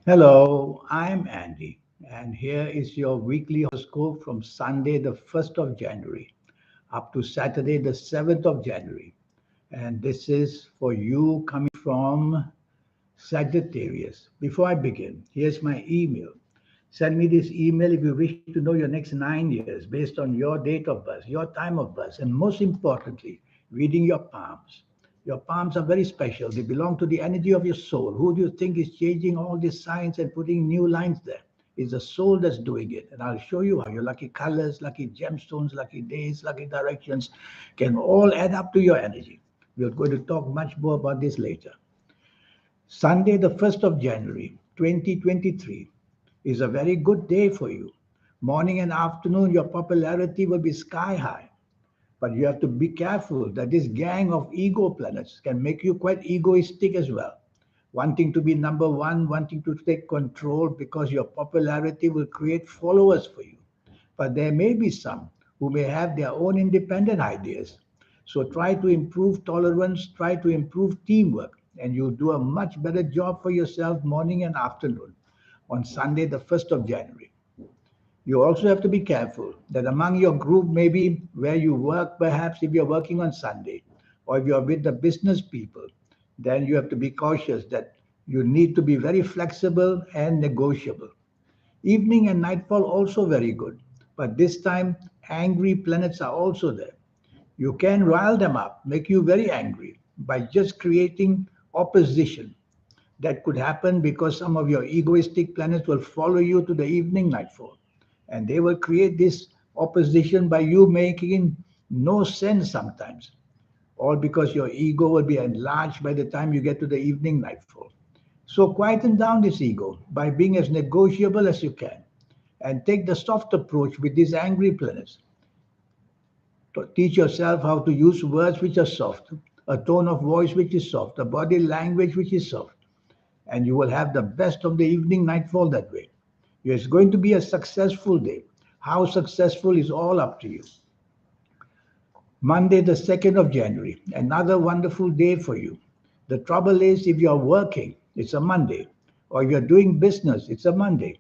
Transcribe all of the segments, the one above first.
Hello, I'm Andy, and here is your weekly horoscope from Sunday, the 1st of January, up to Saturday, the 7th of January. And this is for you coming from Sagittarius. Before I begin, here's my email. Send me this email if you wish to know your next 9 years based on your date of birth, your time of birth, and most importantly, reading your palms. Your palms are very special. They belong to the energy of your soul. Who do you think is changing all these signs and putting new lines there? It's the soul that's doing it. And I'll show you how your lucky colors, lucky gemstones, lucky days, lucky directions can all add up to your energy. We're going to talk much more about this later. Sunday, the 1st of January, 2023, is a very good day for you. Morning and afternoon, your popularity will be sky high. But you have to be careful that this gang of ego planets can make you quite egoistic as well. Wanting to be number one, wanting to take control because your popularity will create followers for you. But there may be some who may have their own independent ideas. So try to improve tolerance, try to improve teamwork, and you'll do a much better job for yourself morning and afternoon on Sunday, the 1st of January. You also have to be careful that among your group, maybe where you work, perhaps if you're working on Sunday, or if you're with the business people, then you have to be cautious that you need to be very flexible and negotiable. Evening and nightfall also very good, but this time angry planets are also there. You can rile them up, make you very angry by just creating opposition. That could happen because some of your egoistic planets will follow you to the evening nightfall. And they will create this opposition by you making no sense sometimes. All because your ego will be enlarged by the time you get to the evening nightfall. So quieten down this ego by being as negotiable as you can and take the soft approach with these angry planets. To teach yourself how to use words which are soft, a tone of voice which is soft, a body language which is soft, and you will have the best of the evening nightfall that way. It's going to be a successful day. How successful is all up to you. Monday, the 2nd of January, another wonderful day for you. The trouble is, if you're working, it's a Monday, or if you're doing business, it's a Monday.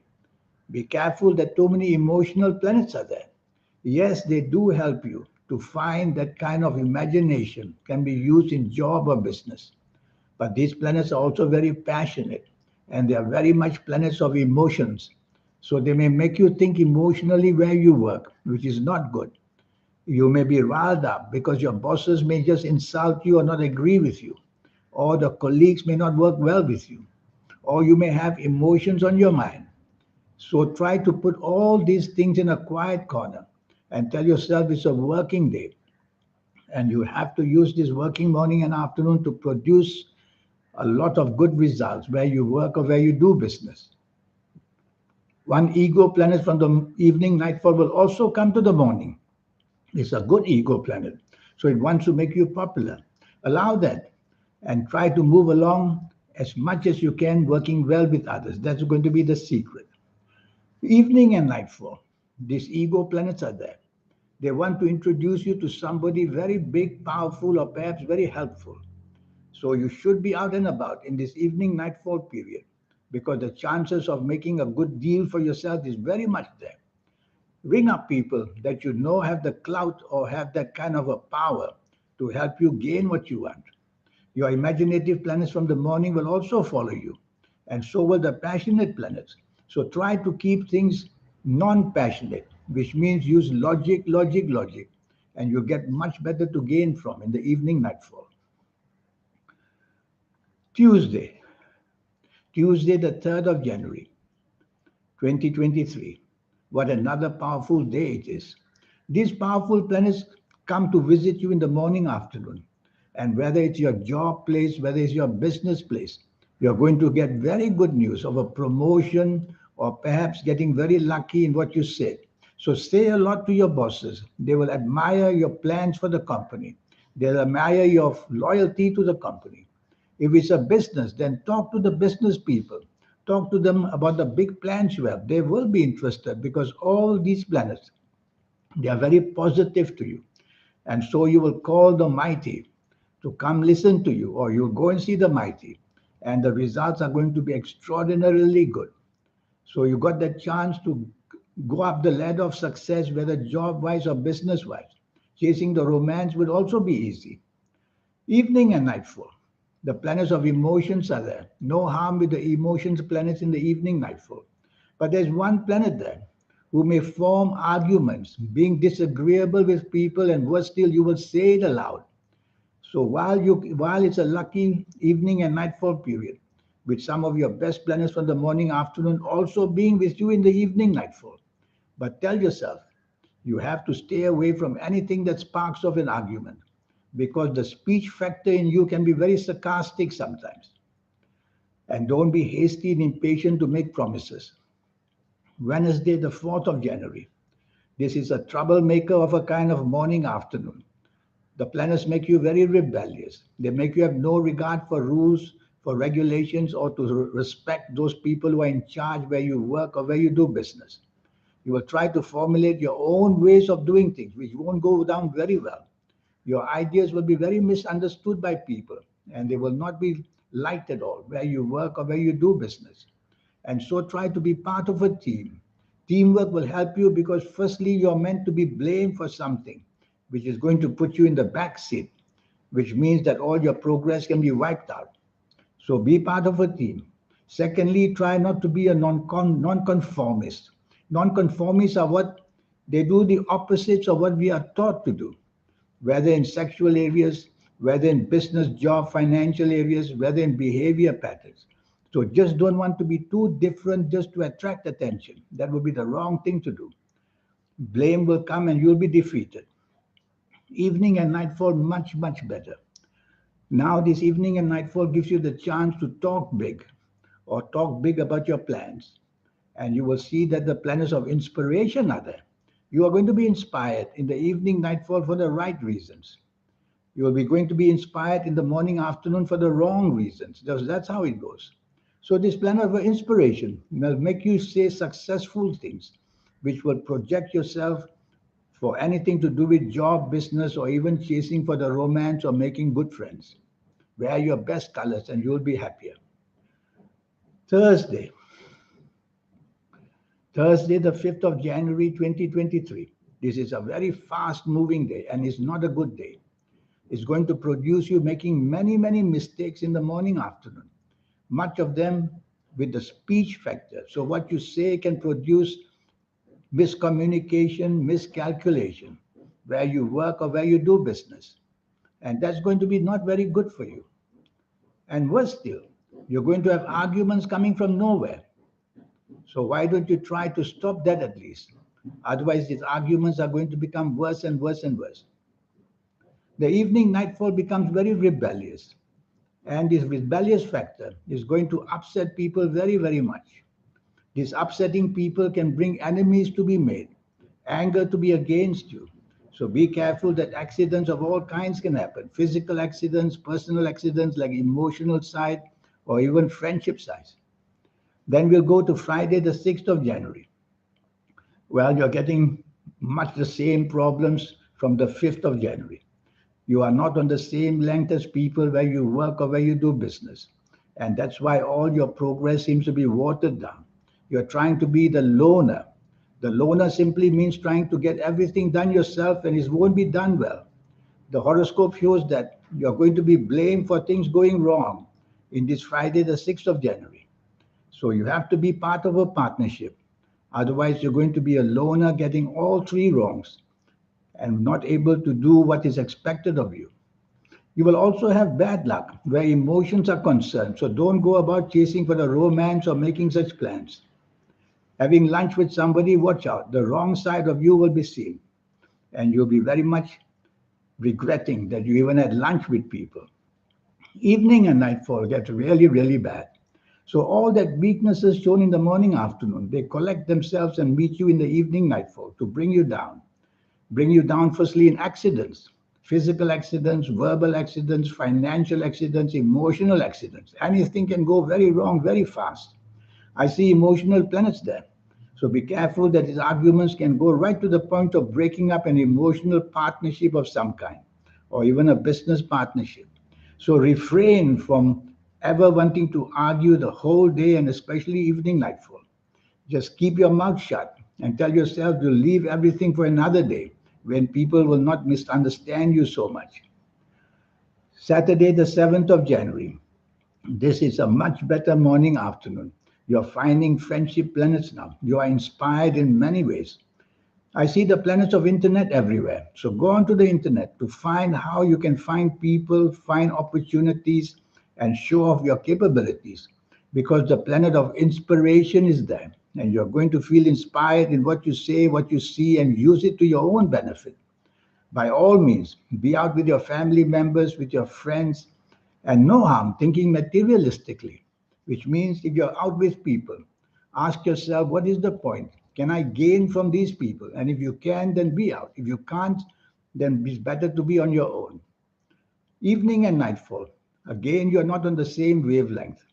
Be careful that too many emotional planets are there. Yes, they do help you to find that kind of imagination can be used in job or business. But these planets are also very passionate and they are very much planets of emotions. So they may make you think emotionally where you work, which is not good. You may be riled up because your bosses may just insult you or not agree with you, or the colleagues may not work well with you, or you may have emotions on your mind. So try to put all these things in a quiet corner and tell yourself it's a working day and you have to use this working morning and afternoon to produce a lot of good results where you work or where you do business. One ego planet from the evening nightfall will also come to the morning. It's a good ego planet. So it wants to make you popular. Allow that and try to move along as much as you can, working well with others. That's going to be the secret. Evening and nightfall, these ego planets are there. They want to introduce you to somebody very big, powerful, or perhaps very helpful. So you should be out and about in this evening nightfall period because the chances of making a good deal for yourself is very much there. Ring up people that you know have the clout or have that kind of a power to help you gain what you want. Your imaginative planets from the morning will also follow you, and so will the passionate planets. So try to keep things non passionate, which means use logic, logic, logic, and you get much better to gain from in the evening nightfall. Tuesday, Tuesday, the 3rd of January, 2023. What another powerful day it is. These powerful planets come to visit you in the morning, afternoon. And whether it's your job place, whether it's your business place, you're going to get very good news of a promotion or perhaps getting very lucky in what you said. So say a lot to your bosses. They will admire your plans for the company. They'll admire your loyalty to the company. If it's a business, then talk to the business people. Talk to them about the big plans you have. They will be interested because all these planets, they are very positive to you. And so you will call the mighty to come listen to you, or you'll go and see the mighty. and the results are going to be extraordinarily good. So you got that chance to go up the ladder of success, whether job-wise or business-wise. Chasing the romance would also be easy. Evening and nightfall. The planets of emotions are there. No harm with the emotions planets in the evening nightfall. But there's one planet there who may form arguments, being disagreeable with people, and worse still, you will say it aloud. So while it's a lucky evening and nightfall period, with some of your best planets from the morning afternoon also being with you in the evening nightfall. But tell yourself, you have to stay away from anything that sparks off an argument because the speech factor in you can be very sarcastic sometimes. And don't be hasty and impatient to make promises. Wednesday, the 4th of January. This is a troublemaker of a kind of morning afternoon. The planets make you very rebellious. They make you have no regard for rules, for regulations, or to respect those people who are in charge where you work or where you do business. You will try to formulate your own ways of doing things, which won't go down very well. Your ideas will be very misunderstood by people, and they will not be liked at all where you work or where you do business. And so try to be part of a team. Teamwork will help you because, firstly, you're meant to be blamed for something, which is going to put you in the back seat, which means that all your progress can be wiped out. So be part of a team. Secondly, try not to be a nonconformist. Nonconformists are what they do the opposites of what we are taught to do, whether in sexual areas, whether in business, job, financial areas, whether in behavior patterns. So just don't want to be too different just to attract attention. That would be the wrong thing to do. Blame will come and you'll be defeated. Evening and nightfall, much, much better. Now, this evening and nightfall gives you the chance to talk big or talk big about your plans. And you will see that the planets of inspiration are there. You are going to be inspired in the evening, nightfall for the right reasons. You will be going to be inspired in the morning, afternoon for the wrong reasons. That's how it goes. So this planet of inspiration will make you say successful things, which will project yourself for anything to do with job, business, or even chasing for the romance or making good friends. Wear your best colors and you'll be happier. Thursday, the 5th of January 2023. This is a very fast moving day and it's not a good day. It's going to produce you making many, many mistakes in the morning, afternoon. Much of them with the speech factor. So what you say can produce miscommunication, miscalculation, where you work or where you do business. And that's going to be not very good for you. And worse still, you're going to have arguments coming from nowhere. So why don't you try to stop that at least? Otherwise, these arguments are going to become worse and worse and worse. The evening nightfall becomes very rebellious. And this rebellious factor is going to upset people very, very much. This upsetting people can bring enemies to be made, anger to be against you. So be careful that accidents of all kinds can happen. Physical accidents, personal accidents like emotional side, or even friendship sides. Then we'll go to Friday, the 6th of January. Well, you're getting much the same problems from the 5th of January. You are not on the same length as people where you work or where you do business. And that's why all your progress seems to be watered down. You're trying to be the loner. The loner simply means trying to get everything done yourself and it won't be done well. The horoscope shows that you're going to be blamed for things going wrong in this Friday, the 6th of January. So you have to be part of a partnership. Otherwise, you're going to be a loner getting all three wrongs and not able to do what is expected of you. You will also have bad luck where emotions are concerned. So don't go about chasing for the romance or making such plans. Having lunch with somebody, watch out. The wrong side of you will be seen. And you'll be very much regretting that you even had lunch with people. Evening and nightfall get really, really bad. So all that weaknesses shown in the morning, afternoon, they collect themselves and meet you in the evening, nightfall to bring you down. Bring you down firstly in accidents, physical accidents, verbal accidents, financial accidents, emotional accidents. Anything can go very wrong very fast. I see emotional planets there. So be careful that these arguments can go right to the point of breaking up an emotional partnership of some kind, or even a business partnership. So refrain from ever wanting to argue the whole day and especially evening nightfall. Just keep your mouth shut and tell yourself you'll leave everything for another day when people will not misunderstand you so much. Saturday, the 7th of January. This is a much better morning afternoon. You're finding friendship planets now. You are inspired in many ways. I see the planets of internet everywhere. So go onto the internet to find how you can find people, find opportunities, and show off your capabilities. Because the planet of inspiration is there. And you're going to feel inspired in what you say, what you see, and use it to your own benefit. By all means, be out with your family members, with your friends, and no harm thinking materialistically, which means if you're out with people, ask yourself, what is the point? Can I gain from these people? And if you can, then be out. If you can't, then it's better to be on your own. Evening and nightfall. Again, you're not on the same wavelength.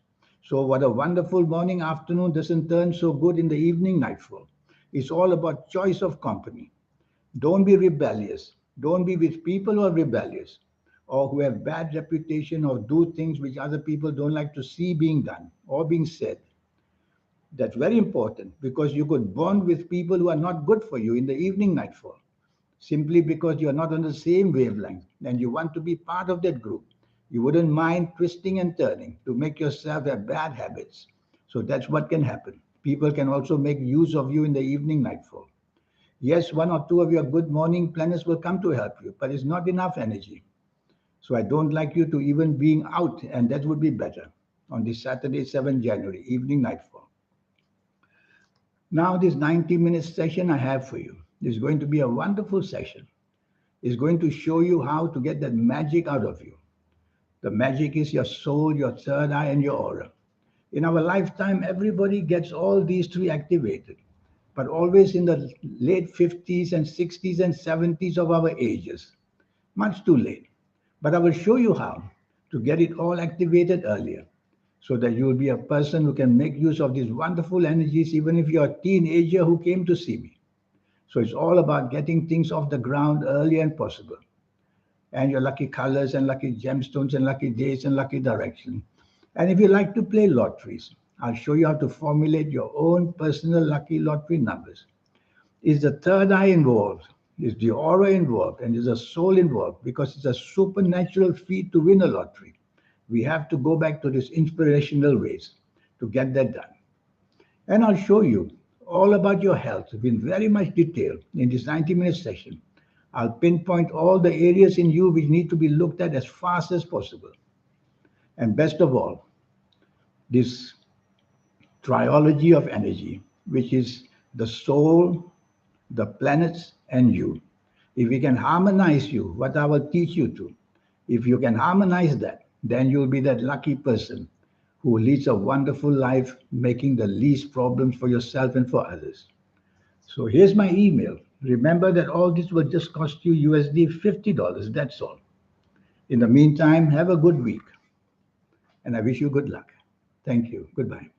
So, what a wonderful morning, afternoon doesn't turn so good in the evening, nightfall. It's all about choice of company. Don't be rebellious. Don't be with people who are rebellious or who have bad reputation or do things which other people don't like to see being done or being said. That's very important because you could bond with people who are not good for you in the evening nightfall simply because you're not on the same wavelength and you want to be part of that group. You wouldn't mind twisting and turning to make yourself have bad habits. So that's what can happen. People can also make use of you in the evening nightfall. Yes, one or two of your good morning planets will come to help you, but it's not enough energy. So I don't like you to even being out, and that would be better on this Saturday, 7th January, evening nightfall. Now, this 90-minute session I have for you is going to be a wonderful session. It's going to show you how to get that magic out of you. The magic is your soul, your third eye, and your aura. In our lifetime, everybody gets all these three activated, but always in the late 50s and 60s and 70s of our ages. Much too late. But I will show you how to get it all activated earlier so that you will be a person who can make use of these wonderful energies even if you're a teenager who came to see me. So it's all about getting things off the ground early and possible. And your lucky colors and lucky gemstones and lucky days and lucky direction. And if you like to play lotteries, I'll show you how to formulate your own personal lucky lottery numbers. Is the third eye involved? Is the aura involved? And is the soul involved? Because it's a supernatural feat to win a lottery. We have to go back to this inspirational ways to get that done. And I'll show you all about your health in very much detail in this 90-minute session. I'll pinpoint all the areas in you which need to be looked at as fast as possible. And best of all, this triology of energy, which is the soul, the planets, and you. If we can harmonize you, what I will teach you to, if you can harmonize that, then you'll be that lucky person who leads a wonderful life, making the least problems for yourself and for others. So here's my email. Remember that all this will just cost you USD $50. That's all. In the meantime, have a good week. And I wish you good luck. Thank you. Goodbye.